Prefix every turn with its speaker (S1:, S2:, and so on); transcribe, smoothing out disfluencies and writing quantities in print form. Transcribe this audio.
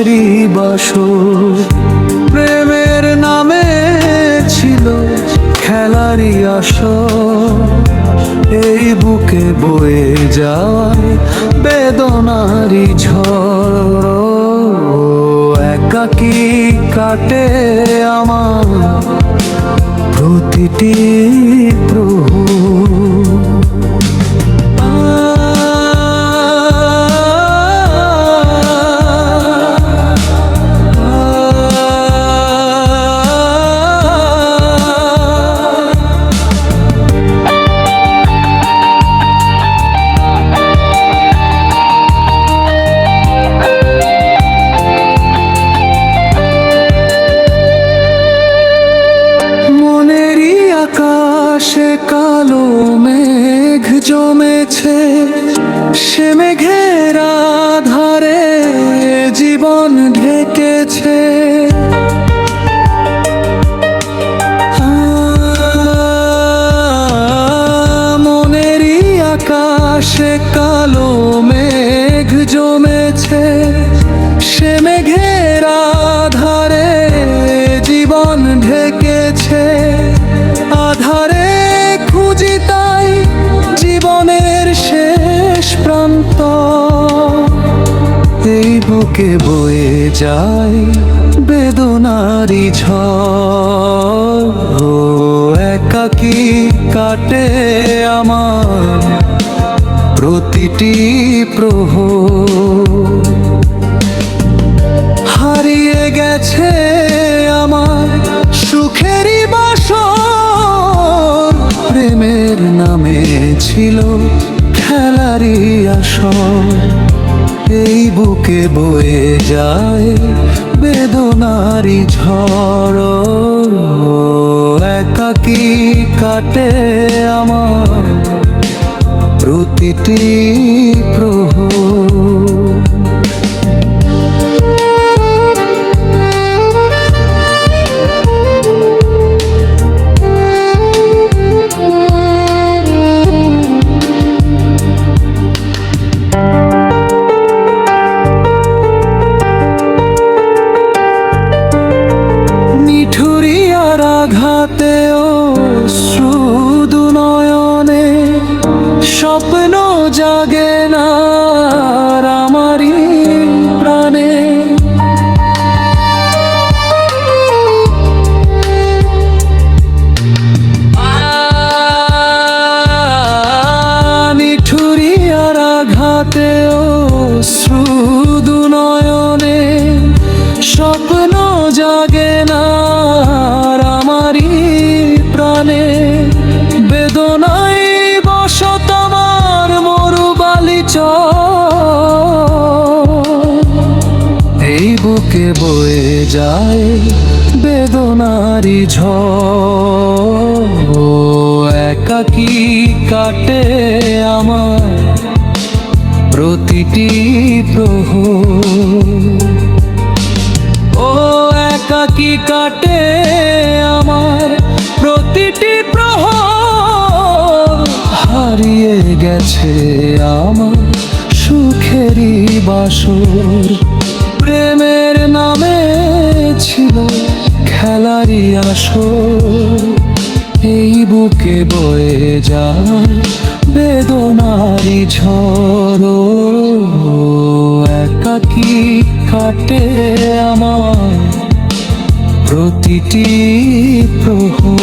S1: সুখেরই বাসর। প্রেমের নামে ছিল খেলারই আসর, এই বুকে বয়ে যায় বেদনারই ঝড়। একাকী কাটে আমার প্রতিটি প্রহর। আকাশে কালো মেঘ জমেছে, সে মেঘের আধারে জীবন ঢেকেছে। মনেরই আকাশে কালো মেঘ জমেছে, সে মেঘের আধারে জীবন ঢেকেছে। আধারে খুঁজি তাই জীবনের শেষ প্রান্ত, এই বুকে বয়ে যায় বেদনারই ঝড়। একাকী কাটে আমার প্রতিটি প্রহর। হারিয়ে গেছে আমার সুখেরই বাসর, প্রেমের নামে ছিল খেলারই আসর, এই বুকে বয়ে যায় বেদনারই ঝড়। একাকী কাটে আমার প্রতিটি প্রহর। আঘাতে অশ্রু দু নয়নে স্বপ্ন জাগে না আমারই প্রাণে। নিঠুরিয়ার আঘাতে অশ্রু দু নয়নে স্বপ্ন জাগে না আমারই প্রাণে। বেদনায় বসত আমার মরুবালি এই বুকে বয়ে যায় বেদনারই ঝড়। একাকী কাটে আমার প্রতিটি প্রহর। একাকী কাটে আমার প্রতিটি প্রহর। হারিয়ে গেছে আমার সুখেরই বাসর, প্রেমের নামে ছিল খেলারই আসর, এই বুকে বয়ে যায় বেদনারই ঝড়। একাকী কাটে আমার প্রতিটি প্রহর।